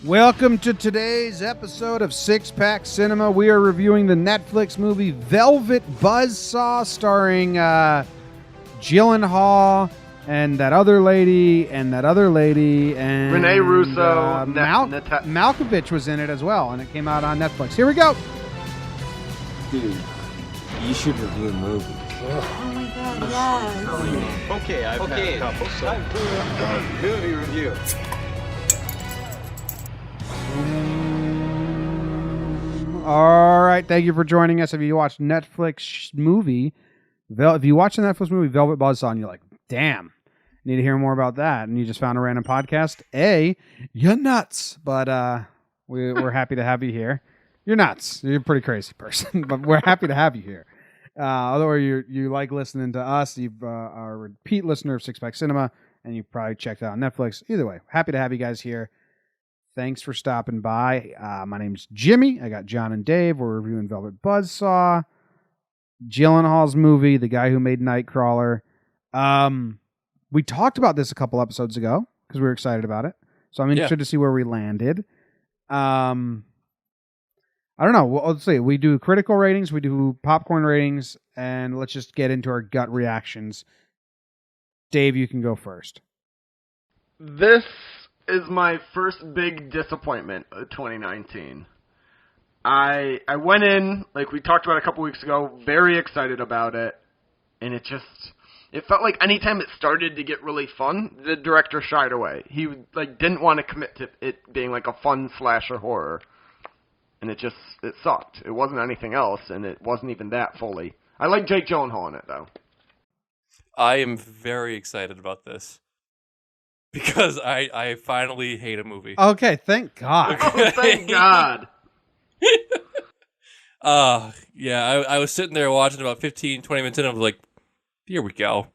Welcome to today's episode of Six Pack Cinema. We are reviewing the Netflix movie Velvet Buzzsaw, starring Gyllenhaal and that other lady and Renee Russo. Malkovich was in it as well, and it came out on Netflix. Here we go. Dude, you should review a movie. Oh my god, yes. Okay, I've had a couple, so movie review. All right, thank you for joining us. If you watched Netflix movie, if you watch the Netflix movie Velvet Buzzsaw, and you're like, damn, need to hear more about that, and you just found a random podcast, you're nuts. But we're happy to have you here. You're nuts. You're a pretty crazy person, but we're happy to have you here. Although you like listening to us, you are a repeat listener of Six Pack Cinema, and you probably checked out Netflix. Either way, happy to have you guys here. Thanks for stopping by. My name's Jimmy. I got John and Dave. We're reviewing Velvet Buzzsaw, Gyllenhaal's movie, the guy who made Nightcrawler. We talked about this a couple episodes ago because we were excited about it. So I'm interested to see where we landed. I don't know. Well, let's see. We do critical ratings, we do popcorn ratings, and let's just get into our gut reactions. Dave, you can go first. This is my first big disappointment of 2019. I went in, like we talked about a couple weeks ago, very excited about it, and it felt like anytime it started to get really fun, the director shied away. He didn't want to commit to it being like a fun slasher horror. And it sucked. It wasn't anything else, and it wasn't even that fully. I like Jake Gyllenhaal in it, though. I am very excited about this because I finally hate a movie. Okay, thank God. Oh, thank God. I was sitting there watching about 15, 20 minutes in, and I was like, here we go.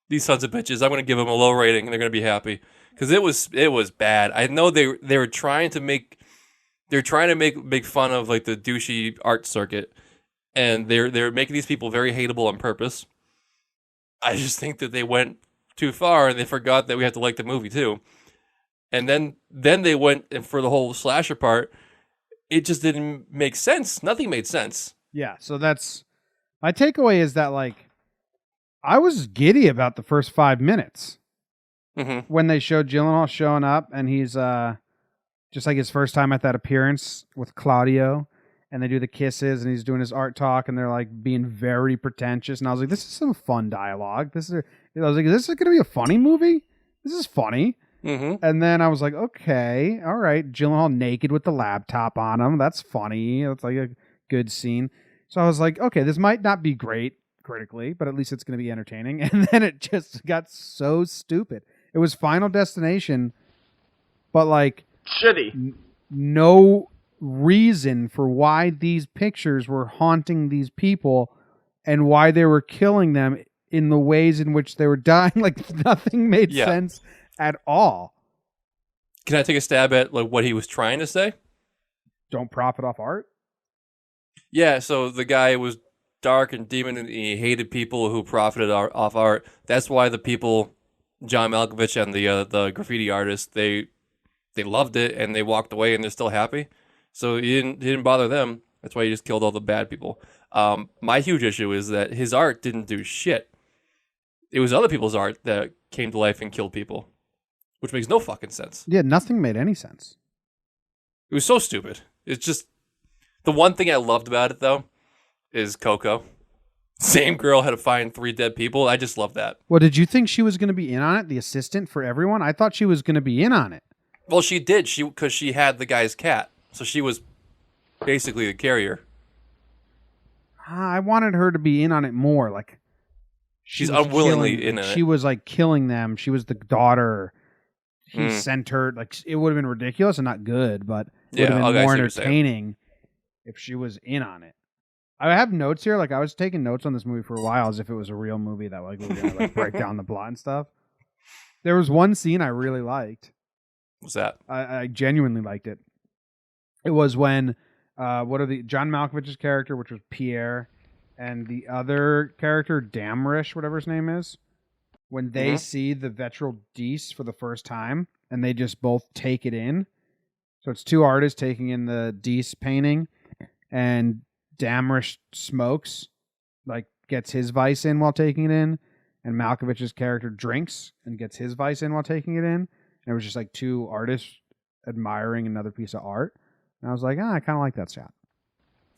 These sons of bitches, I'm going to give them a low rating, and they're going to be happy. Because it was bad. I know they were trying to make... They're trying to make fun of like the douchey art circuit, and they're making these people very hateable on purpose. I just think that they went too far, and they forgot that we have to like the movie too. And then they went and for the whole slasher part, it just didn't make sense. Nothing made sense. Yeah, so that's my takeaway is that like I was giddy about the first 5 minutes when they showed Gyllenhaal showing up, and he's just like his first time at that appearance with Claudio, and they do the kisses, and he's doing his art talk, and they're like being very pretentious. And I was like, this is some fun dialogue. I was like, is this going to be a funny movie? This is funny. And then I was like, okay, all right. Gyllenhaal naked with the laptop on him. That's funny. That's like a good scene. So I was like, okay, this might not be great critically, but at least it's going to be entertaining. And then it just got so stupid. It was Final Destination, but like, shitty. No reason for why these pictures were haunting these people and why they were killing them in the ways in which they were dying. Like nothing made sense at all. Can I take a stab at like what he was trying to say? Don't profit off art? Yeah, so the guy was dark and demon, and he hated people who profited off art. That's why the people, John Malkovich and the graffiti artists, they loved it, and they walked away, and they're still happy. So he didn't bother them. That's why he just killed all the bad people. My huge issue is that his art didn't do shit. It was other people's art that came to life and killed people, which makes no fucking sense. Yeah, nothing made any sense. It was so stupid. It's just... The one thing I loved about it, though, is Coco. Same girl had to find 3 dead people. I just love that. Well, did you think she was going to be in on it, the assistant for everyone? I thought she was going to be in on it. Well, she did, because she had the guy's cat. So she was basically the carrier. I wanted her to be in on it more. Like she's unwillingly in it. She was like killing them. She was the daughter. He sent her. Like it would have been ridiculous and not good, but it would have been more entertaining if she was in on it. I have notes here. Like I was taking notes on this movie for a while as if it was a real movie that like we were gonna like break down the plot and stuff. There was one scene I really liked. What's that? I genuinely liked it. It was when John Malkovich's character, which was Pierre, and the other character, Damrish, whatever his name is, when they see the Vetral Dees for the first time, and they just both take it in. So it's two artists taking in the Dees painting, and Damrish smokes, like gets his vice in while taking it in, and Malkovich's character drinks and gets his vice in while taking it in. And it was just like two artists admiring another piece of art. And I was like, I kind of like that shot.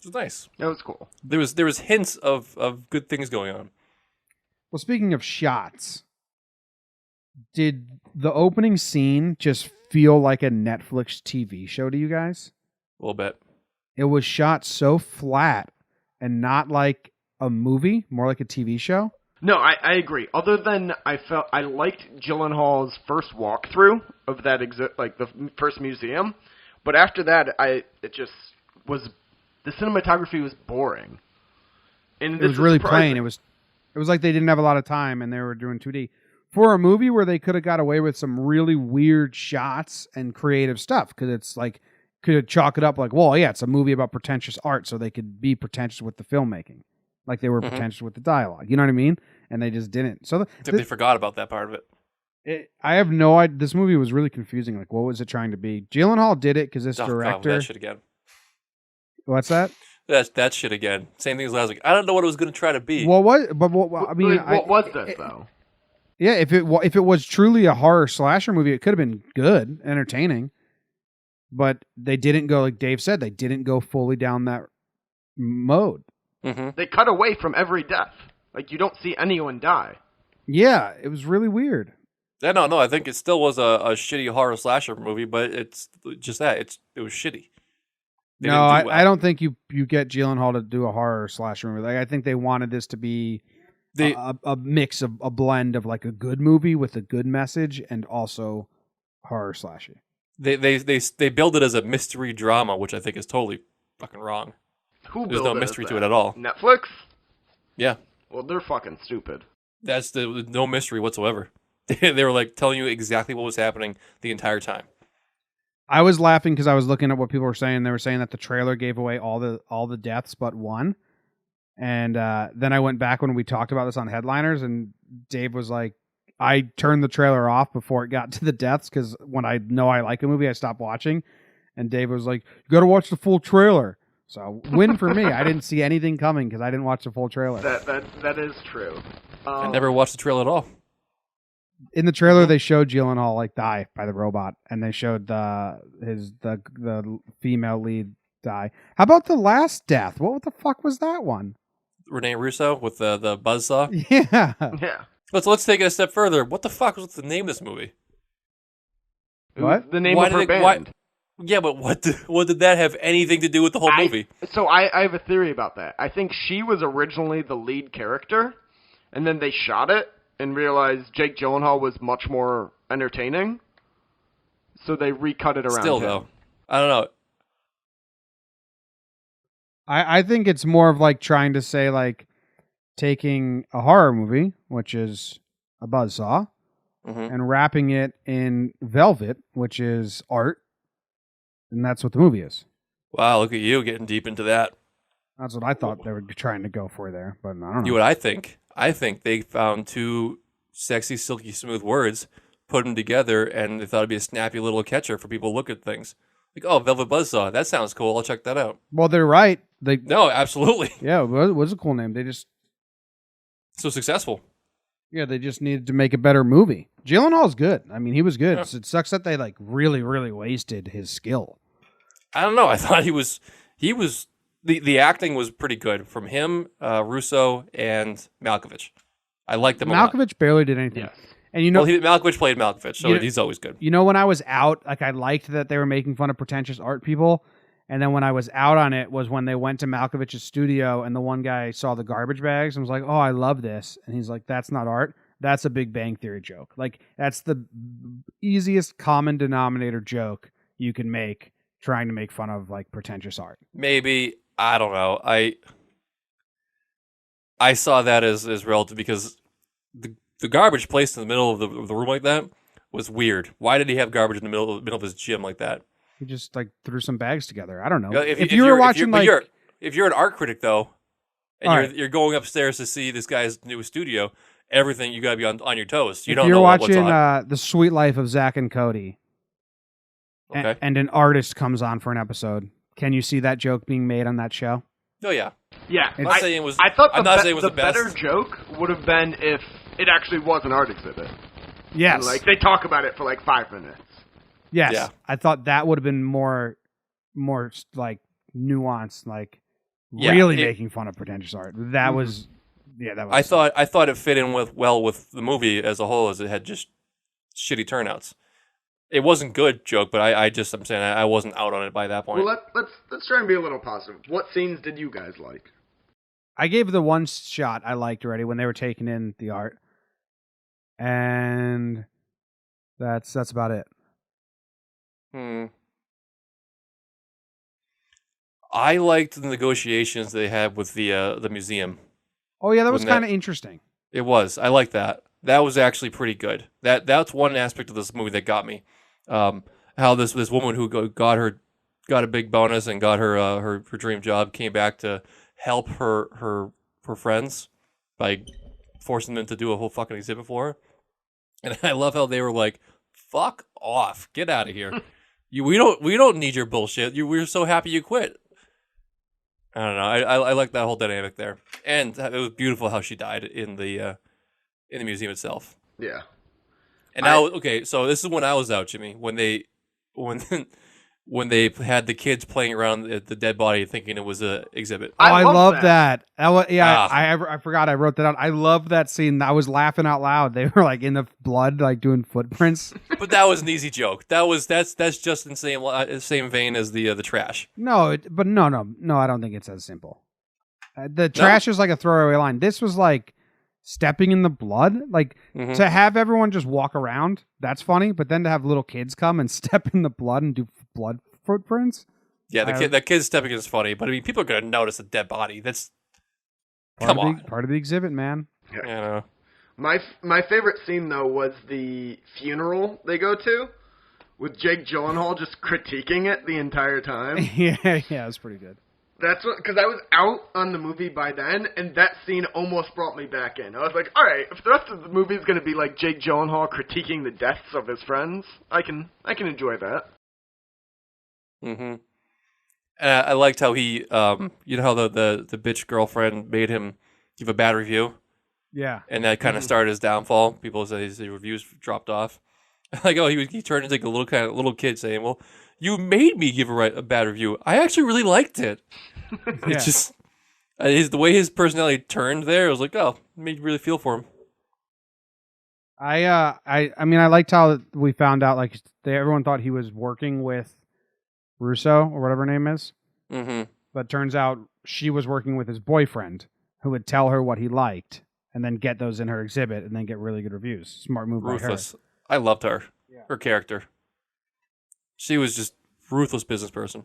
It was nice. That was cool. There was hints of good things going on. Well, speaking of shots, did the opening scene just feel like a Netflix TV show to you guys? A little bit. It was shot so flat and not like a movie, more like a TV show. No, I agree. Other than I liked Gyllenhaal's first walkthrough of that like the first museum, but after that, it just was, the cinematography was boring. And It was really plain. It was like they didn't have a lot of time and they were doing 2D. For a movie where they could have got away with some really weird shots and creative stuff, because it's like, could chalk it up like, well, yeah, it's a movie about pretentious art, so they could be pretentious with the filmmaking, like they were pretentious with the dialogue. You know what I mean? And they just didn't. So They forgot about that part of it. I have no idea. This movie was really confusing. Like, what was it trying to be? Gyllenhaal did it because this God, director. that shit again. What's that? That shit again. Same thing as last week. I don't know what it was going to try to be. Well, what? But I mean, what was this though? Yeah, if it was truly a horror slasher movie, it could have been good, entertaining. But they didn't go, like Dave said, they didn't go fully down that mode. Mm-hmm. They cut away from every death. Like, you don't see anyone die. Yeah, it was really weird. Yeah, no, I think it still was a shitty horror slasher movie, but it's just that. It was shitty. They No, didn't do well. I don't think you get Gyllenhaal to do a horror slasher movie. Like, I think they wanted this to be a mix of a blend of like a good movie with a good message and also horror slashy. They build it as a mystery drama, which I think is totally fucking wrong. Who There's built no it as mystery to that? it at all. Netflix? Yeah, Well, they're fucking stupid. that's no mystery whatsoever. They were like telling you exactly what was happening the entire time. I was laughing because I was looking at what people were saying. They were saying that the trailer gave away all the deaths but one. And then I went back when we talked about this on Headliners, and Dave was like, I turned the trailer off before it got to the deaths, because when I know I like a movie, I stop watching. And Dave was like, you got to watch the full trailer. So win for me. I didn't see anything coming because I didn't watch the full trailer. That is true. I never watched the trailer at all. In the trailer, they showed Gyllenhaal like die by the robot, and they showed the female lead die. How about the last death? What the fuck was that one? Rene Russo with the buzzsaw. Yeah. Yeah. Let's take it a step further. What the fuck was the name of this movie? What? The name Why of her did it- band. Yeah, but what did that have anything to do with the whole movie? So I have a theory about that. I think she was originally the lead character, and then they shot it and realized Jake Gyllenhaal was much more entertaining, so they recut it around Still, him. though, I don't know. I think it's more of like trying to say like taking a horror movie, which is a buzzsaw, Mhm. and wrapping it in velvet, which is art, and that's what the movie is. Wow, look at you getting deep into that. That's what I thought they were trying to go for there, but I don't know. You know what I think? I think they found two sexy, silky, smooth words, put them together, and they thought it'd be a snappy little catcher for people to look at things. Like, oh, Velvet Buzzsaw, that sounds cool. I'll check that out. Well, they're right. No, absolutely. Yeah, it was a cool name. They just So successful. they just needed to make a better movie. Gyllenhaal's good. I mean, he was good. Yeah. It sucks that they like really, really wasted his skill. I don't know. I thought he was the acting was pretty good from him, Russo, and Malkovich. I liked them a lot. Malkovich barely did anything. Yes. And you know, Malkovich played Malkovich, so You know- he's always good. you know, when I was out, like I liked that they were making fun of pretentious art people. And then when I was out on it was when they went to Malkovich's studio and the one guy saw the garbage bags and was like, "Oh, I love this." And he's like, "That's not art. That's a Big Bang Theory joke." Like that's the easiest common denominator joke you can make trying to make fun of like pretentious art. Maybe, I don't know. I saw that as relative because the garbage placed in the middle of the room like that was weird. Why did he have garbage in the middle of his gym like that? He just like threw some bags together. I don't know. You know, If you were watching if you're an art critic though, and All you're right. you're going upstairs to see this guy's new studio, everything you gotta be on your toes. You if don't you're know watching what's on. The Sweet Life of Zach and Cody, Okay. and an artist comes on for an episode. Can you see that joke being made on that show? Oh yeah. Yeah, I'm not saying it was. I thought I'm not saying it was the the best. better joke would have been if it actually was an art exhibit. Yes. And, like, they talk about it for like 5 minutes. Yes. Yeah. I thought that would have been more like nuanced, like Yeah, really it- making fun of pretentious art. That was, that was. I thought it fit in well with the movie as a whole, as it had just shitty turnouts. It wasn't good joke, but I'm saying I wasn't out on it by that point. Well, let's try and be a little positive. What scenes did you guys like? I gave the one shot I liked already when they were taking in the art, and that's about it. I liked the negotiations they had with the museum. Oh yeah, that was Wasn't that- kind of interesting. It was. I like that. That was actually pretty good. That's one aspect of this movie that got me. How this woman who got a big bonus and got her dream job came back to help her friends by forcing them to do a whole fucking exhibit for her. And I love how they were like, "Fuck off, get out of here. We don't need your bullshit. We're so happy you quit." I don't know. I like that whole dynamic there, and it was beautiful how she died in the museum itself. Yeah. And now, okay, so this is when I was out, Jimmy. When they had the kids playing around the dead body, thinking it was a exhibit. I love that. that. I forgot I wrote that out. I love that scene. I was laughing out loud. They were like in the blood, like doing footprints. But that was an easy joke. That's just in the same vein as the trash. No, I don't think it's as simple. The trash is like a throwaway line. This was like stepping in the blood. Like to have everyone just walk around, that's funny. But then to have little kids come and step in the blood and do blood footprints. Yeah, the kid stepping in is funny, but I mean, people are gonna notice a dead body. That's part of the exhibit, man. you know. My favorite scene though was the funeral they go to, with Jake Gyllenhaal just critiquing it the entire time. yeah, it was pretty good. That's what, because I was out on the movie by then, and that scene almost brought me back in. I was like, all right, if the rest of the movie is going to be like Jake Gyllenhaal critiquing the deaths of his friends, I can enjoy that. Mm-hmm. I liked how he, you know how the bitch girlfriend made him give a bad review, Yeah. and that kind of started his downfall. People say his reviews dropped off. Like, oh, he turned into like a little kid saying, "Well, you made me give a bad review. I actually really liked it." It's just the way his personality turned there. I was like, oh, it made you really feel for him. I mean, I liked how we found out like everyone thought he was working with Russo or whatever her name is. Mm-hmm. But turns out she was working with his boyfriend who would tell her what he liked and then get those in her exhibit and then get really good reviews. Smart move by her. Ruthless. I loved her. Yeah. Her character. She was just ruthless business person.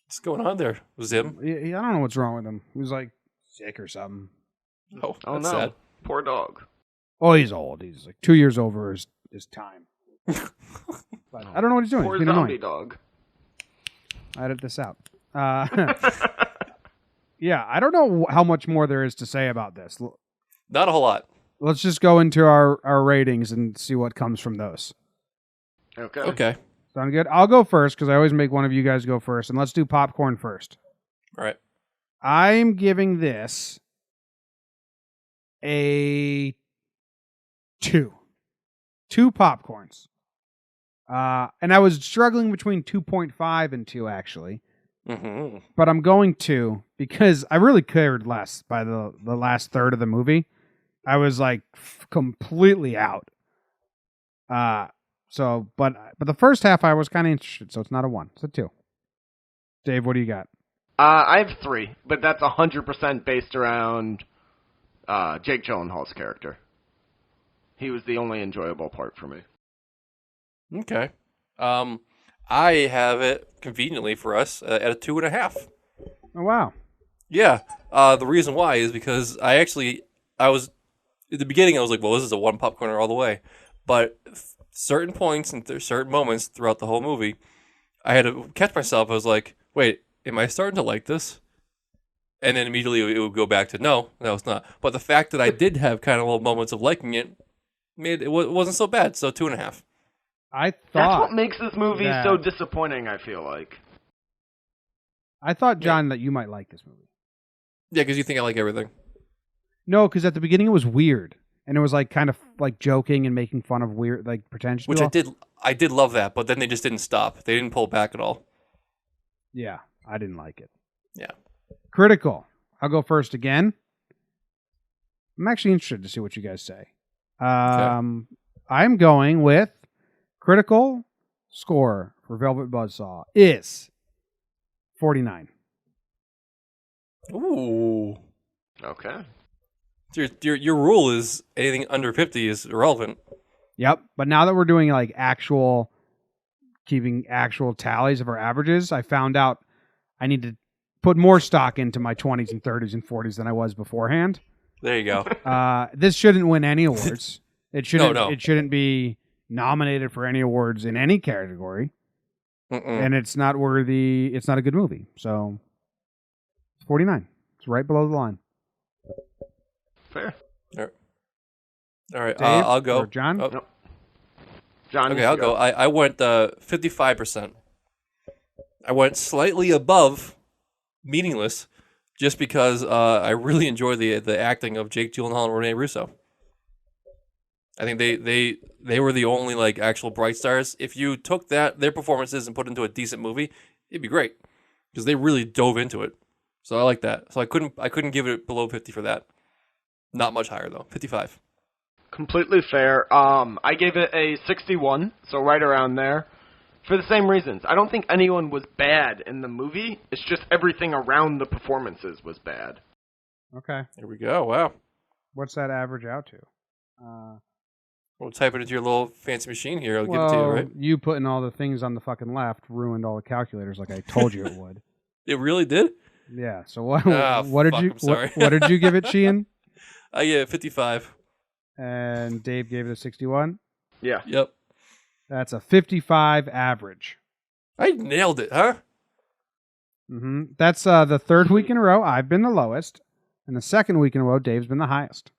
What's going on there? Was him? I don't know what's wrong with him. He was like sick or something. Oh, Oh that's no, sad. poor dog. Oh, he's old. He's like 2 years over his time. But I don't know what he's doing. Poor He's being zombie annoying. dog. I edit this out. Yeah, I don't know how much more there is to say about this. Not a whole lot. Let's just go into our ratings and see what comes from those. Okay. Okay. Sound good? I'll go first because I always make one of you guys go first. And let's do popcorn first. All right. I'm giving this a 2. 2 popcorns. And I was struggling between 2.5 and 2, actually. Mm-hmm. But I'm going 2 because I really cared less by the last third of the movie. I was like completely out. So, but the first half I was kind of interested, so it's not a 1. It's a 2. Dave, what do you got? I have 3, but that's 100% based around Jake Gyllenhaal's character. He was the only enjoyable part for me. Okay. I have it conveniently for us at a 2.5. Oh, wow. Yeah. The reason why is because I was at the beginning. I was like, well, this is a 1 popcorner all the way. But certain points and certain moments throughout the whole movie, I had to catch myself. I was like, wait, am I starting to like this? And then immediately it would go back to no, it's not. But the fact that I did have kind of little moments of liking it made it wasn't so bad. So 2.5. I That's thought what makes this movie that- so disappointing, I feel like. John, that you might like this movie. Yeah, because you think I like everything. No, because at the beginning it was weird, and it was like kind of like joking and making fun of weird, like pretentious Which people. I did love that, but then they just didn't stop. They didn't pull back at all. Yeah, I didn't like it. Yeah. Critical. I'll go first again. I'm actually interested to see what you guys say. I'm going with critical score for Velvet Buzzsaw is 49. Ooh. Okay. Your rule is anything under 50 is irrelevant. Yep. But now that we're doing like keeping actual tallies of our averages, I found out I need to put more stock into my 20s and 30s and 40s than I was beforehand. There you go. This shouldn't win any awards. It shouldn't. No. It shouldn't be nominated for any awards in any category, and it's not worthy. It's not a good movie. So, 49. It's right below the line. Fair. All right. Dave I'll go. or John? Oh. Nope. John, Okay, you I'll go. I went 55%. I went slightly above meaningless, just because I really enjoy the acting of Jake Gyllenhaal and Rene Russo. I think they were the only like actual bright stars. If you took their performances and put into a decent movie, it'd be great because they really dove into it. So I like that. So I couldn't give it below 50 for that. Not much higher though. 55. completely fair. I gave it a 61, so right around there. For the same reasons. I don't think anyone was bad in the movie. It's just everything around the performances was bad. Okay. Here we go. Wow. What's that average out to? We'll type it into your little fancy machine here. I'll give it to you, right? You putting all the things on the fucking left ruined all the calculators like I told you it would. It really did? Yeah. So what? Ah, what did fuck, you? I'm sorry. What did you give it, Sheehan? I get 55. And Dave gave it a 61. Yeah. Yep. That's a 55 average. I nailed it, huh? Mm-hmm. That's the third week in a row I've been the lowest, and the second week in a row Dave's been the highest.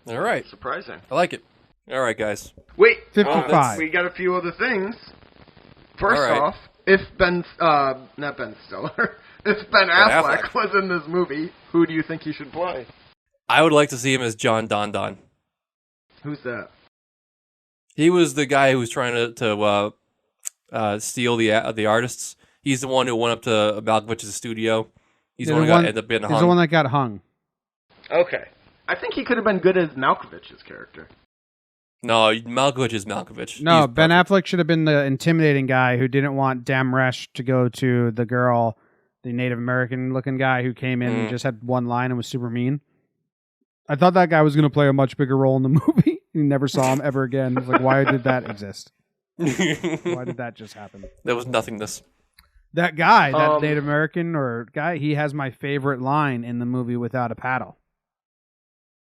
All right. Surprising. I like it. All right, guys. Wait. 55. We got a few other things. First All right. off, if not Ben Stiller, if Ben Affleck was in this movie, who do you think he should play? I would like to see him as John Don Don. Who's that? He was the guy who was trying to steal the artists. He's the one who went up to Malkovich's studio. He's the one who ended up being hung. He's the one that got hung. Okay. I think he could have been good as Malkovich's character. No, Malkovich is Malkovich. No, He's Ben perfect. Affleck should have been the intimidating guy who didn't want Damresh to go to the girl, the Native American looking guy who came in and just had one line and was super mean. I thought that guy was going to play a much bigger role in the movie. You never saw him ever again. It's like, why did that exist? Why did that just happen? That was nothingness. That guy, that Native American or guy, he has my favorite line in the movie Without a Paddle.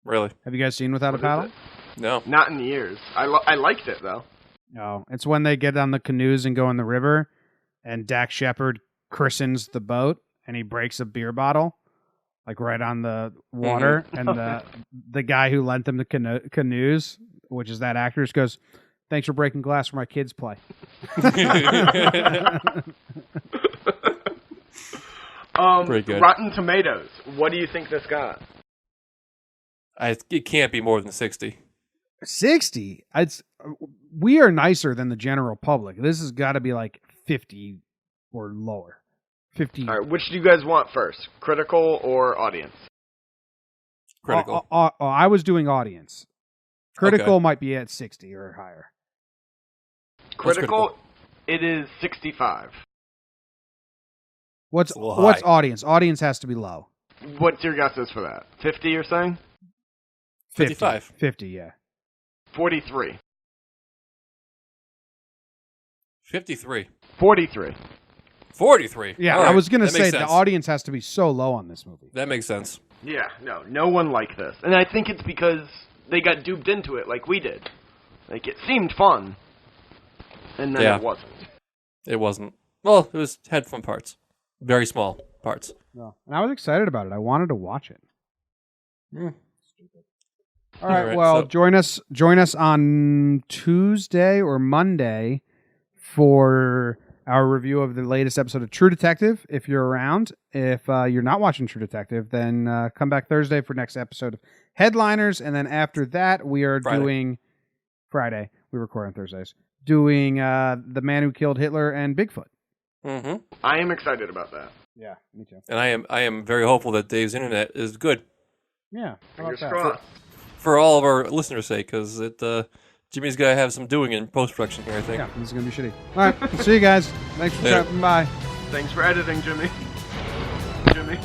Really? Have you guys seen Without a Paddle? No. Not in years. I liked it, though. No. It's when they get on the canoes and go in the river, and Dax Shepard christens the boat, and he breaks a beer bottle, like right on the water, and the guy who lent them the canoes, which is that actor, just goes, "Thanks for breaking glass where my kids play." Pretty good. Rotten Tomatoes. What do you think this got? It can't be more than 60. 60. We are nicer than the general public. This has got to be like 50 or lower. 50. All right, which do you guys want first? Critical or audience? Critical. I was doing audience. Critical might be at 60 or higher. Critical, it is 65. What's a little high. audience? Audience has to be low. What's your guesses for that? 50 you're saying? 55. 50, yeah. 43. 53. 43. 43. Yeah, All right. I was going to That makes say the sense. audience has to be so low on this movie. That makes sense. Yeah, no one liked this. And I think it's because they got duped into it like we did. Like, it seemed fun. And then Yeah. it wasn't. It wasn't. Well, it had fun parts. Very small parts. No. And I was excited about it. I wanted to watch it. All right. Alright, Well, so- join us on Tuesday or Monday for our review of the latest episode of True Detective. If you're around, if you're not watching True Detective, then come back Thursday for next episode of Headliners, and then after that, we are doing Friday. We record on Thursdays. Doing The Man Who Killed Hitler and Bigfoot. Mm-hmm. I am excited about that. Yeah, me too. And I am very hopeful that Dave's internet is good Yeah, how about Fingers that? crossed. for all of our listeners' sake, because Jimmy's got to have some doing in post production here. I think. Yeah, this is gonna be shitty. All right, see you guys. Thanks for Later. stopping by. Thanks for editing, Jimmy. Jimmy.